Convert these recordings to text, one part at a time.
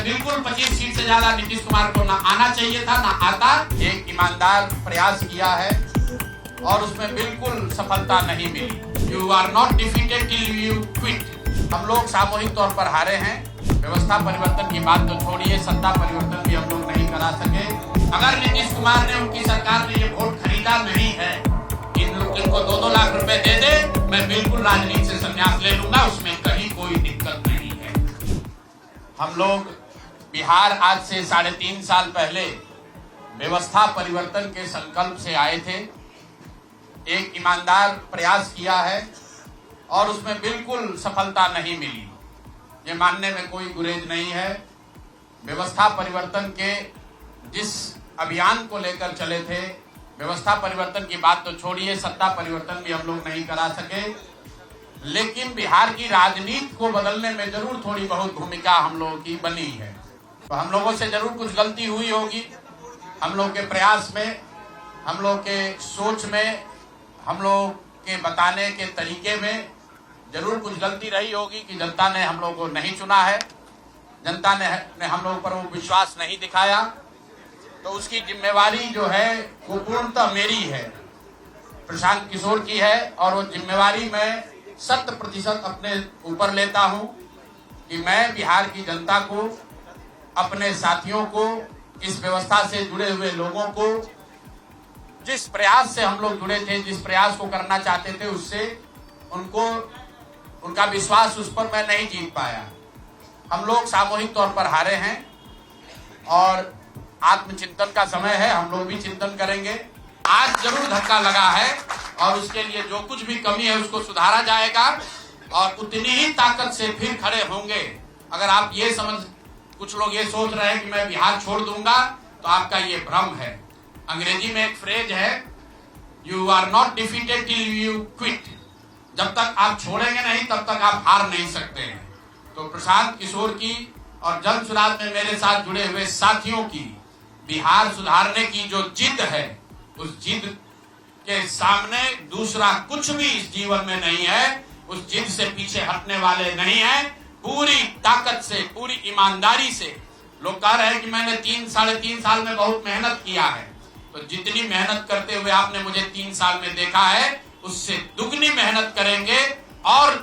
बिल्कुल 25 सीट से ज्यादा नीतीश कुमार को ना आना चाहिए था, ना आता। एक ईमानदार प्रयास किया है और उसमें बिल्कुल सफलता नहीं मिली। You are not defeated till you quit. हम लोग सामूहिक तौर पर हारे हैं। व्यवस्था परिवर्तन की बात तो छोड़िए, सत्ता परिवर्तन भी हम लोग नहीं करा सके। अगर नीतीश कुमार ने, उनकी सरकार ने ये वोट खरीदा नहीं है, इनको 2-2 लाख रुपए दे दे, मैं बिल्कुल राजनीति से संन्यास ले लूंगा, उसमें कहीं कोई दिक्कत नहीं है। हम लोग बिहार आज से 3.5 साल पहले व्यवस्था परिवर्तन के संकल्प से आए थे। एक ईमानदार प्रयास किया है और उसमें बिल्कुल सफलता नहीं मिली, ये मानने में कोई गुरेज नहीं है। व्यवस्था परिवर्तन के जिस अभियान को लेकर चले थे, व्यवस्था परिवर्तन की बात तो छोड़िए, सत्ता परिवर्तन भी हम लोग नहीं करा सके, लेकिन बिहार की राजनीति को बदलने में जरूर थोड़ी बहुत भूमिका हम लोगों की बनी है। तो हम लोगों से जरूर कुछ गलती हुई होगी, हम लोग के प्रयास में, हम लोग के सोच में, हम लोग के बताने के तरीके में जरूर कुछ गलती रही होगी कि जनता ने हम लोग को नहीं चुना है, जनता ने हम लोग पर वो विश्वास नहीं दिखाया। तो उसकी जिम्मेवारी जो है वो पूर्णतः मेरी है, प्रशांत किशोर की है, और वो जिम्मेवारी मैं 100% अपने ऊपर लेता हूं कि मैं बिहार की जनता को, अपने साथियों को, इस व्यवस्था से जुड़े हुए लोगों को, जिस प्रयास से हम लोग जुड़े थे, जिस प्रयास को करना चाहते थे, उससे उनका विश्वास उस पर मैं नहीं जीत पाया। हम लोग सामूहिक तौर पर हारे हैं और आत्मचिंतन का समय है, हम लोग भी चिंतन करेंगे। आज जरूर धक्का लगा है और उसके लिए जो कुछ भी कमी है उसको सुधारा जाएगा और उतनी ही ताकत से फिर खड़े होंगे। अगर आप कुछ लोग ये सोच रहे हैं कि मैं बिहार छोड़ दूंगा, तो आपका ये भ्रम है। अंग्रेजी में एक फ्रेज है, you are not defeated till you quit. जब तक आप छोड़ेंगे नहीं, तब तक आप हार नहीं सकते हैं। तो प्रशांत किशोर की और जन सुराज में मेरे साथ जुड़े हुए साथियों की बिहार सुधारने की जो जिद है, उस जिद के सामने दूसरा कुछ भी इस जीवन में नहीं है। उस जिद से पीछे हटने वाले नहीं है। पूरी ताकत से, पूरी ईमानदारी से। लोग कह रहे हैं कि मैंने 3-3.5 साल में बहुत मेहनत किया है, तो जितनी मेहनत करते हुए आपने मुझे 3 साल में देखा है, उससे दुगनी मेहनत करेंगे और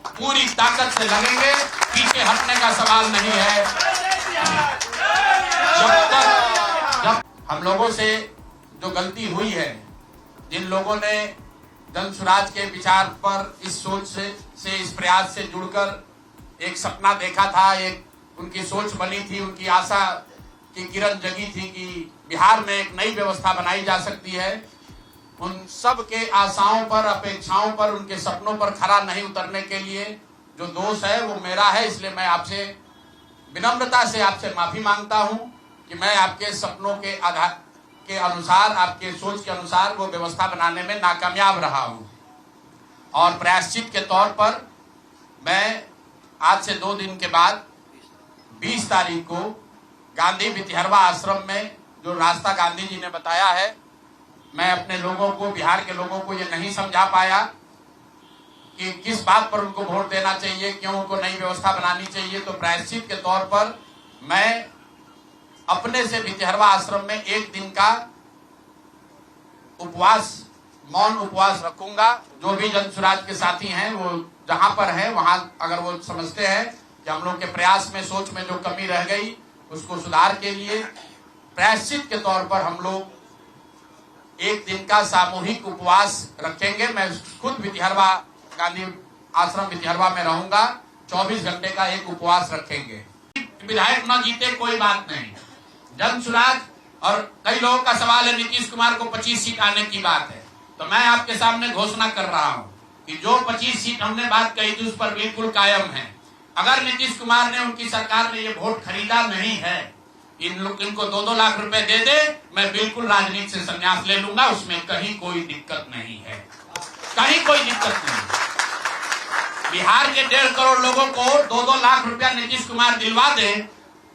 पूरी ताकत से लगेंगे। पीछे हटने का सवाल नहीं है। जब हम लोगों से जो गलती हुई है, जिन लोगों ने जन सुराज के विचार पर, इस सोच से इस प्रयास से जुड़कर एक सपना देखा था, एक उनकी सोच बनी थी, उनकी आशा की किरण जगी थी कि बिहार में एक नई व्यवस्था बनाई जा सकती है, उन सब के आशाओं पर, अपेक्षाओं पर, उनके सपनों पर खरा नहीं उतरने के लिए जो दोष है वो मेरा है। इसलिए मैं आपसे विनम्रता से आपसे माफी मांगता हूं कि मैं आपके सपनों के आधार के अनुसार, आपके सोच के अनुसार वो व्यवस्था बनाने में नाकामयाब रहा हूं। और प्रायश्चित के तौर पर मैं आज से 2 दिन के बाद 20 तारीख को गांधी भितिहरवा आश्रम में, जो रास्ता गांधी जी ने बताया है, मैं अपने लोगों को, बिहार के लोगों को ये नहीं समझा पाया कि किस बात पर उनको वोट देना चाहिए, क्यों उनको नई व्यवस्था बनानी चाहिए। तो प्रायश्चित के तौर पर मैं अपने से भितिहरवा आश्रम में 1 दिन का उपवास, मौन उपवास रखूंगा। जो भी जन सुराज के साथी हैं, वो जहां पर हैं वहां, अगर वो समझते हैं कि हम लोग के प्रयास में, सोच में जो कमी रह गई, उसको सुधार के लिए प्रायश्चित के तौर पर हम लोग 1 दिन का सामूहिक उपवास रखेंगे। मैं खुद भितिहरवा, गांधी आश्रम भितिहरवा में रहूंगा। 24 घंटे का एक उपवास रखेंगे। विधायक न जीते कोई बात नहीं, जन सुराज और कई लोगों का सवाल है नीतीश कुमार को 25 सीट आने की बात है, तो मैं आपके सामने घोषणा कर रहा हूं कि जो 25 सीट हमने बात कही थी उस पर बिल्कुल कायम है। अगर नीतीश कुमार ने, उनकी सरकार ने ये वोट खरीदा नहीं है, इनको 2-2 लाख रुपए दे दे, मैं बिल्कुल राजनीति से संन्यास ले लूंगा, उसमें कहीं कोई दिक्कत नहीं है, कहीं कोई दिक्कत नहीं। बिहार के 1.5 करोड़ लोगों को 2-2 लाख रुपया नीतीश कुमार दिलवा दे,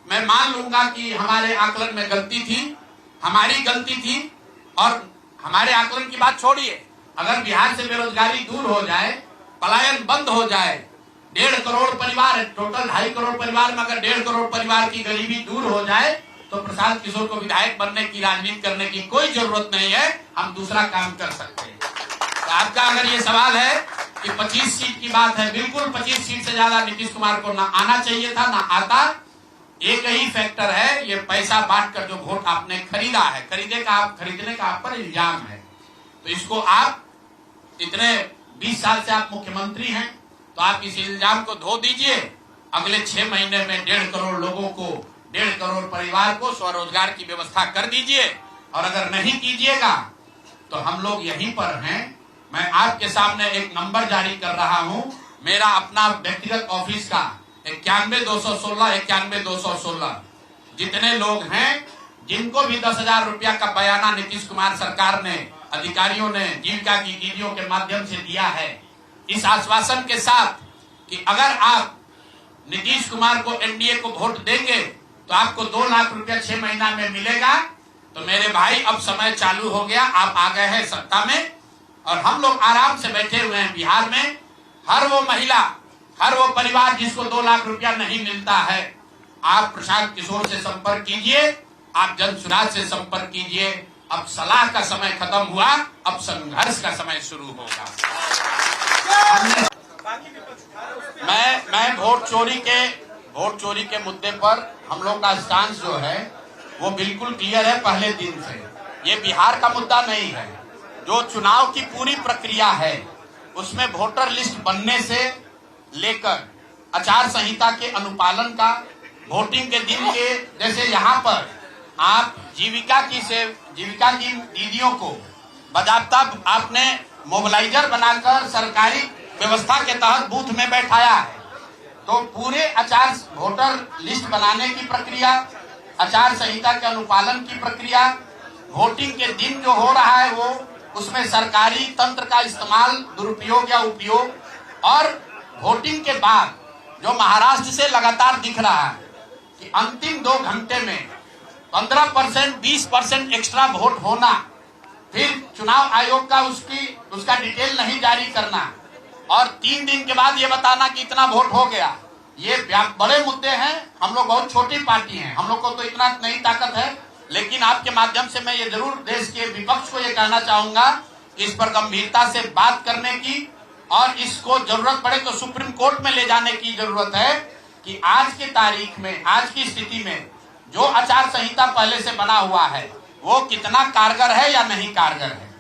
मैं मान लूंगा कि हमारे आकलन में गलती थी, हमारी गलती थी। और हमारे आकलन की बात छोड़िए, अगर बिहार से बेरोजगारी दूर हो जाए, पलायन बंद हो जाए, 1.5 करोड़ परिवार है, टोटल 2.5 करोड़ परिवार में अगर 1.5 करोड़ परिवार की गरीबी दूर हो जाए तो प्रशांत किशोर को विधायक बनने की, राजनीति करने की कोई जरूरत नहीं है, हम दूसरा काम कर सकते हैं। तो आपका अगर ये सवाल है कि 25 सीट की बात है, बिल्कुल 25 सीट से ज्यादा नीतीश कुमार को ना आना चाहिए था, ना आता। एक ही फैक्टर है, ये पैसा बांटकर जो वोट आपने खरीदा है, खरीदने का आप पर इल्जाम है। तो इसको आप इतने 20 साल से आप मुख्यमंत्री हैं, तो आप इस इल्जाम को धो दीजिए। अगले 6 महीने में 1.5 करोड़ लोगों को, 1.5 करोड़ परिवार को स्वरोजगार की व्यवस्था कर दीजिए। और अगर नहीं कीजिएगा तो हम लोग यहीं पर हैं। मैं आपके सामने एक नंबर जारी कर रहा हूं, मेरा अपना व्यक्तिगत ऑफिस का 91-216 91-216। जितने लोग हैं जिनको भी 10,000 रुपया का बयाना नीतीश कुमार सरकार ने, अधिकारियों ने जीविका की दीदियों के माध्यम से दिया है, इस आश्वासन के साथ कि अगर आप नीतीश कुमार को, एनडीए को वोट देंगे तो आपको 2 लाख रुपया 6 महीना में मिलेगा। तो मेरे भाई अब समय चालू हो गया, आप आ गए हैं सत्ता में और हम लोग आराम से बैठे हुए हैं बिहार में। हर वो महिला, हर वो परिवार जिसको 2 लाख रुपया नहीं मिलता है, आप प्रशांत किशोर से संपर्क कीजिए, आप जन सुराज से संपर्क कीजिए। अब सलाह का समय खत्म हुआ, अब संघर्ष का समय शुरू होगा। मैं वोट चोरी के मुद्दे पर हम लोग का स्टांस जो है वो बिल्कुल क्लियर है पहले दिन से। ये बिहार का मुद्दा नहीं है। जो चुनाव की पूरी प्रक्रिया है उसमें वोटर लिस्ट बनने से लेकर आचार संहिता के अनुपालन का, वोटिंग के दिन के, जैसे यहाँ पर आप जीविका की दीदियों को बाकायदा आपने मोबिलाइजर बनाकर सरकारी व्यवस्था के तहत बूथ में बैठाया है। तो पूरे वोटर लिस्ट बनाने की प्रक्रिया, आचार संहिता के अनुपालन की प्रक्रिया, वोटिंग के दिन जो हो रहा है वो, उसमें सरकारी तंत्र का इस्तेमाल, दुरुपयोग या उपयोग, और वोटिंग के बाद जो महाराष्ट्र से लगातार दिख रहा है कि अंतिम 2 घंटे में 15%, 20% एक्स्ट्रा वोट होना, फिर चुनाव आयोग का उसका डिटेल नहीं जारी करना और 3 दिन के बाद ये बताना कि इतना वोट हो गया। ये बड़े मुद्दे हैं। हम लोग बहुत छोटी पार्टी हैं, हम लोग को तो इतना नहीं ताकत है, लेकिन आपके माध्यम से मैं ये जरूर देश के विपक्ष को ये कहना चाहूंगा कि इस पर गंभीरता से बात करने की और इसको जरूरत पड़े तो सुप्रीम कोर्ट में ले जाने की जरूरत है कि आज की तारीख में, आज की स्थिति में जो आचार संहिता पहले से बना हुआ है वो कितना कारगर है या नहीं कारगर है।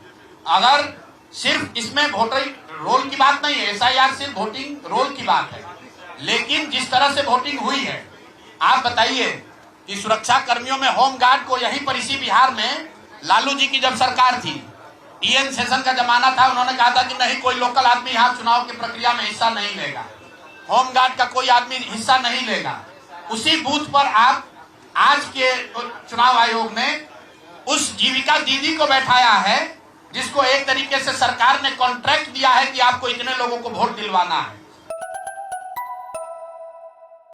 अगर सिर्फ इसमें वोटर रोल की बात नहीं है, SIR सिर्फ वोटिंग रोल की बात है, लेकिन जिस तरह से वोटिंग हुई है, आप बताइए कि सुरक्षा कर्मियों में होमगार्ड को यहीं पर इसी बिहार में लालू जी की जब सरकार थी, TN सेशन का जमाना था, उन्होंने कहा था कि नहीं, कोई लोकल आदमी यहाँ चुनाव की प्रक्रिया में हिस्सा नहीं लेगा, होमगार्ड का कोई आदमी हिस्सा नहीं लेगा। उसी बूथ पर आप आज के चुनाव आयोग ने उस जीविका दीदी को बैठाया है जिसको एक तरीके से सरकार ने कॉन्ट्रैक्ट दिया है कि आपको इतने लोगों को वोट दिलवाना है।